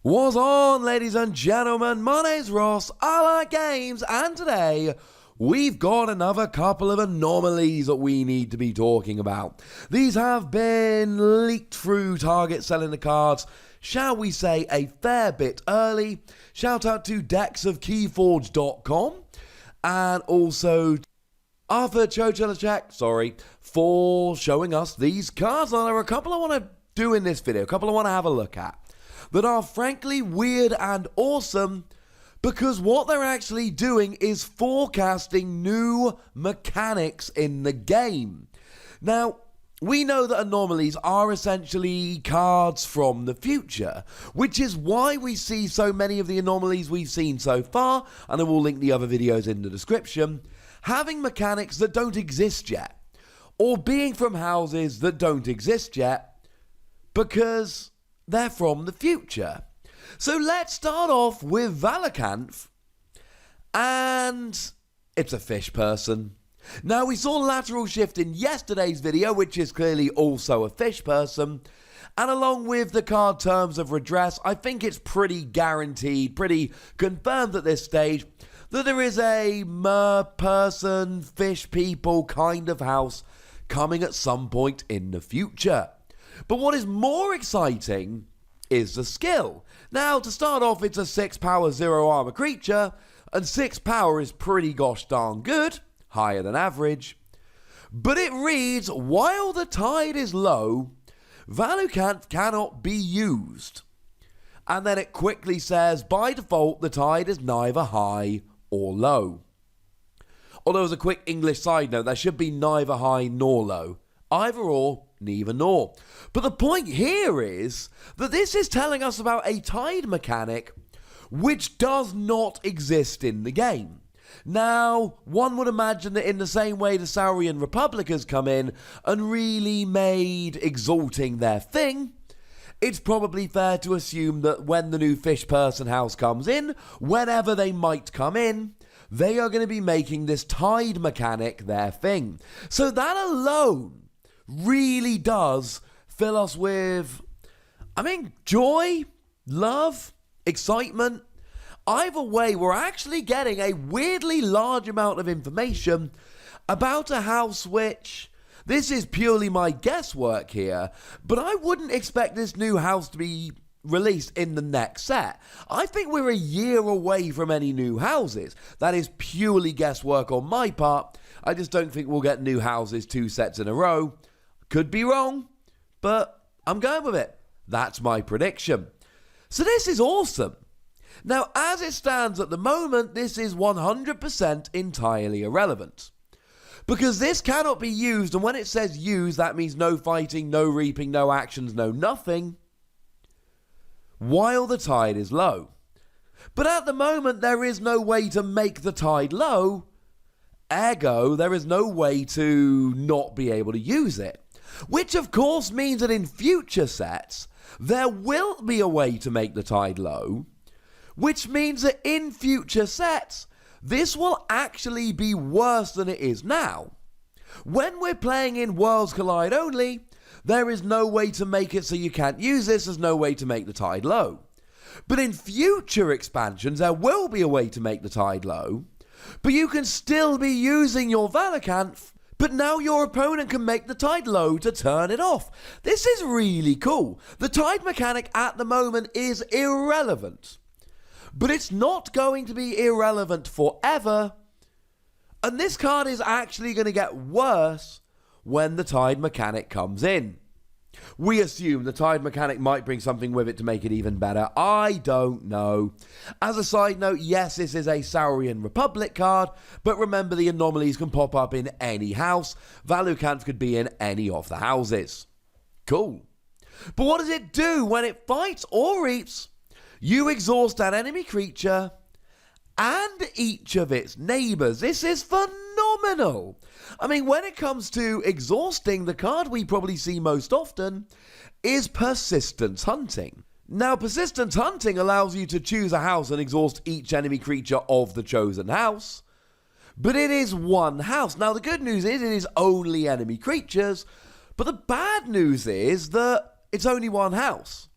What's on, ladies and gentlemen? My name's Ross, I like games, and today we've got another couple of anomalies that we need to be talking about. These have been leaked through Target selling the cards, shall we say, a fair bit early. Shout out to Keyforge.com and also Arthur Chochelacek, for showing us these cards. Now, there are a couple I want to do in this video, a couple I want to have a look at, that are frankly weird and awesome, because what they're actually doing is forecasting new mechanics in the game. Now, we know that anomalies are essentially cards from the future, which is why we see so many of the anomalies we've seen so far, and I will link the other videos in the description, having mechanics that don't exist yet, or being from houses that don't exist yet, because they're from the future. So let's start off with Valoocanth, and it's a fish person. Now, we saw lateral shift in yesterday's video, which is clearly also a fish person, and along with the card Terms of Redress, I think it's pretty guaranteed, pretty confirmed at this stage, that there is a mer person, fish people kind of house coming at some point in the future. But what is more exciting is the skill. Now, to start off, it's a 6 power 0 armor creature, and 6 power is pretty gosh darn good, higher than average. But it reads, while the tide is low, Valoocanth cannot be used. And then it quickly says, by default, the tide is neither high or low. Although, as a quick English side note, there should be neither high nor low. Either or, neither nor. But the point here is that this is telling us about a tide mechanic which does not exist in the game. Now, one would imagine that in the same way the Saurian Republic has come in and really made exalting their thing, it's probably fair to assume that when the new fish person house comes in, whenever they might come in, they are going to be making this tide mechanic their thing. So that alone really does fill us with, joy, love, excitement. Either way, we're actually getting a weirdly large amount of information about a house which, this is purely my guesswork here, but I wouldn't expect this new house to be released in the next set. I think we're a year away from any new houses. That is purely guesswork on my part. I just don't think we'll get new houses 2 sets in a row. Could be wrong, but I'm going with it. That's my prediction. So this is awesome. Now, as it stands at the moment, this is 100% entirely irrelevant, because this cannot be used, and when it says use, that means no fighting, no reaping, no actions, no nothing, while the tide is low. But at the moment, there is no way to make the tide low, ergo, there is no way to not be able to use it. Which of course means that in future sets, there will be a way to make the tide low, which means that in future sets, this will actually be worse than it is now. When we're playing in Worlds Collide only, there is no way to make it so you can't use this, there's no way to make the tide low. But in future expansions, there will be a way to make the tide low, but you can still be using your Valoocanth, but now your opponent can make the tide low to turn it off. This is really cool. The tide mechanic at the moment is irrelevant, but it's not going to be irrelevant forever, and this card is actually going to get worse when the tide mechanic comes in. We assume the tide mechanic might bring something with it to make it even better. I don't know. As a side note, yes, this is a Saurian Republic card, but remember the anomalies can pop up in any house. Valoocanth could be in any of the houses. Cool. But what does it do when it fights or reaps? You exhaust an enemy creature and each of its neighbors. This is phenomenal. When it comes to exhausting, the card we probably see most often is Persistence Hunting. Now, Persistence Hunting allows you to choose a house and exhaust each enemy creature of the chosen house, but it is one house. Now, the good news is it is only enemy creatures, but the bad news is that it's only one house.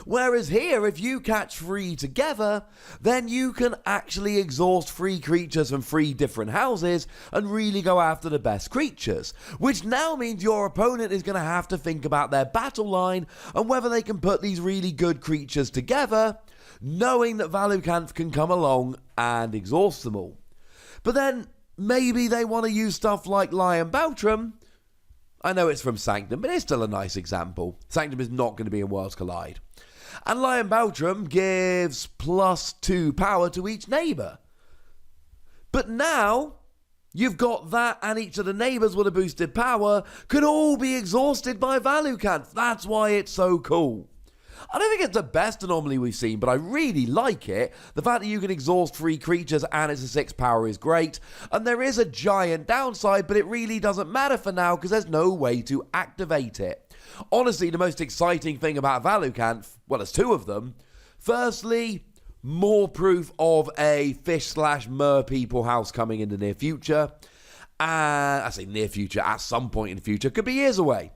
Whereas here, if you catch 3 together, then you can actually exhaust 3 creatures from 3 different houses and really go after the best creatures, which now means your opponent is going to have to think about their battle line and whether they can put these really good creatures together, knowing that Valoocanth can come along and exhaust them all. But then, maybe they want to use stuff like Lion Beltram. I know it's from Sanctum, but it's still a nice example. Sanctum is not going to be in Worlds Collide. And Lion Beltram gives +2 power to each neighbour. But now, you've got that and each of the neighbours with a boosted power could all be exhausted by Valoocanth. That's why it's so cool. I don't think it's the best anomaly we've seen, but I really like it. The fact that you can exhaust 3 creatures and it's a 6 power is great. And there is a giant downside, but it really doesn't matter for now because there's no way to activate it. Honestly, the most exciting thing about Valoocanth, well, there's 2 of them. Firstly, more proof of a fish/mer people house coming in the near future. And I say near future, at some point in the future, could be years away.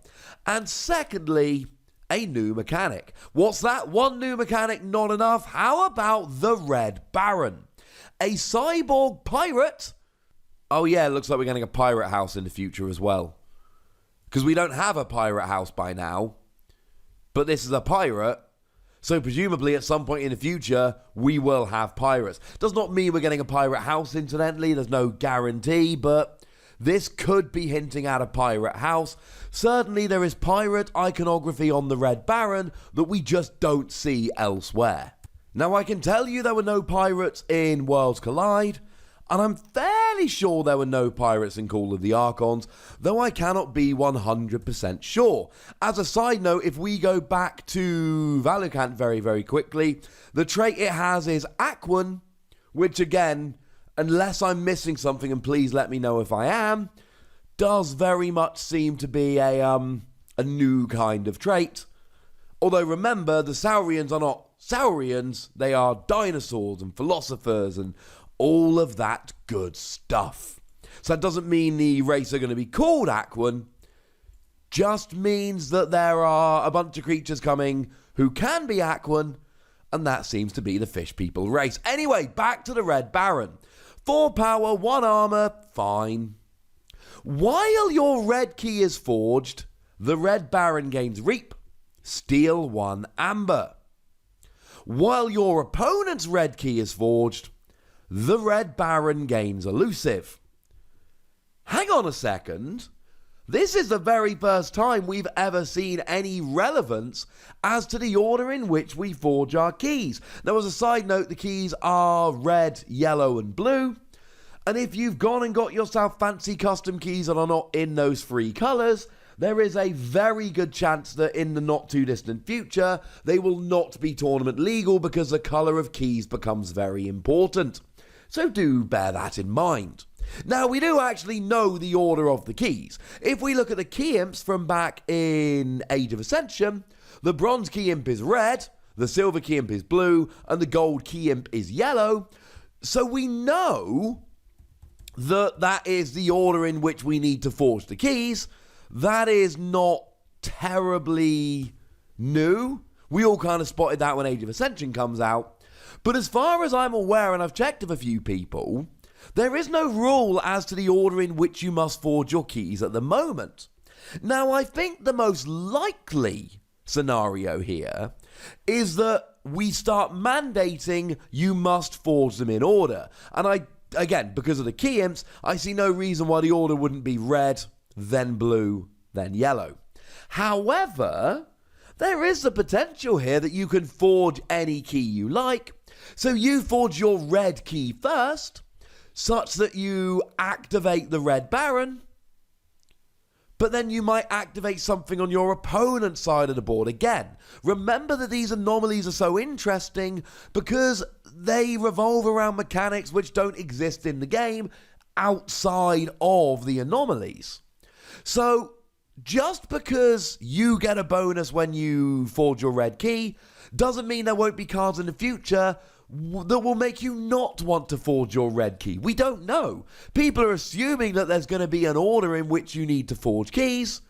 And secondly, a new mechanic. What's that? 1 new mechanic, not enough. How about the Red Baron? A cyborg pirate? Oh yeah, it looks like we're getting a pirate house in the future as well. Because we don't have a pirate house by now. But this is a pirate. So presumably at some point in the future, we will have pirates. Does not mean we're getting a pirate house, incidentally. There's no guarantee, but this could be hinting at a pirate house. Certainly there is pirate iconography on the Red Baron that we just don't see elsewhere. Now I can tell you there were no pirates in Worlds Collide, and I'm fairly sure there were no pirates in Call of the Archons, though I cannot be 100% sure. As a side note, if we go back to Valoocanth very, very quickly, the trait it has is Aquan, which again, unless I'm missing something, and please let me know if I am, does very much seem to be a new kind of trait. Although remember, the Saurians are not Saurians, they are dinosaurs and philosophers and all of that good stuff. So that doesn't mean the race are going to be called Aquan, just means that there are a bunch of creatures coming who can be Aquan, and that seems to be the fish people race. Anyway, back to the Red Baron. 4 power, 1 armor, fine. While your red key is forged, the Red Baron gains Reap, Steal 1 Amber. While your opponent's red key is forged, the Red Baron gains Elusive. Hang on a second. This is the very first time we've ever seen any relevance as to the order in which we forge our keys. Now, as a side note, the keys are red, yellow, and blue. And if you've gone and got yourself fancy custom keys that are not in those 3 colours, there is a very good chance that in the not too distant future, they will not be tournament legal because the colour of keys becomes very important. So do bear that in mind. Now, we do actually know the order of the keys. If we look at the key imps from back in Age of Ascension, the bronze key imp is red, the silver key imp is blue, and the gold key imp is yellow. So we know that that is the order in which we need to forge the keys. That is not terribly new. We all kind of spotted that when Age of Ascension comes out. But as far as I'm aware, and I've checked with a few people, there is no rule as to the order in which you must forge your keys at the moment. Now, I think the most likely scenario here is that we start mandating you must forge them in order. And again, because of the key imps, I see no reason why the order wouldn't be red, then blue, then yellow. However, there is the potential here that you can forge any key you like. So you forge your red key first, such that you activate the Red Baron, but then you might activate something on your opponent's side of the board again. Remember that these anomalies are so interesting because they revolve around mechanics which don't exist in the game outside of the anomalies. So just because you get a bonus when you forge your red key doesn't mean there won't be cards in the future that will make you not want to forge your red key. We don't know. People are assuming that there's going to be an order in which you need to forge keys.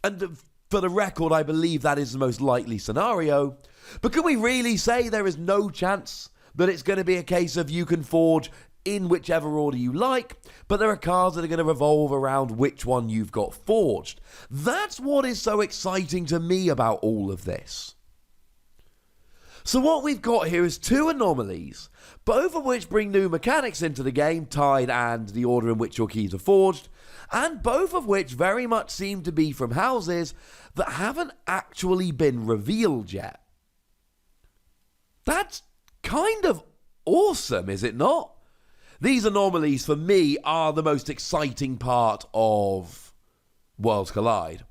And For the record, I believe that is the most likely scenario. But can we really say there is no chance that it's going to be a case of you can forge in whichever order you like, but there are cards that are going to revolve around which one you've got forged? That's what is so exciting to me about all of this. So what we've got here is two anomalies, both of which bring new mechanics into the game, Tide and the order in which your keys are forged, and both of which very much seem to be from houses that haven't actually been revealed yet. That's kind of awesome, is it not? These anomalies, for me, are the most exciting part of Worlds Collide.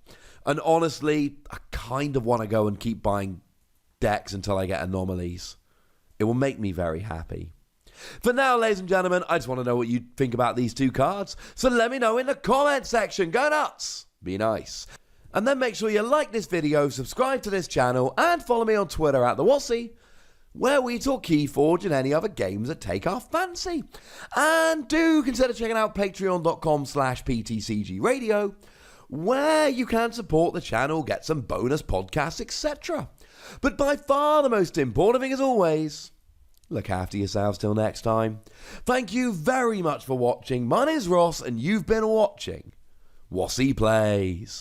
And honestly, I kind of want to go and keep buying decks until I get anomalies. It will make me very happy. For now, ladies and gentlemen, I just want to know what you think about these two cards. So let me know in the comment section. Go nuts! Be nice. And then make sure you like this video, subscribe to this channel, and follow me on Twitter at the Wossy, where we talk Keyforge and any other games that take our fancy. And do consider checking out patreon.com/PTCG where you can support the channel, get some bonus podcasts, etc. But by far the most important thing, as always, look after yourselves till next time. Thank you very much for watching. My name's Ross, and you've been watching Wossy Plays.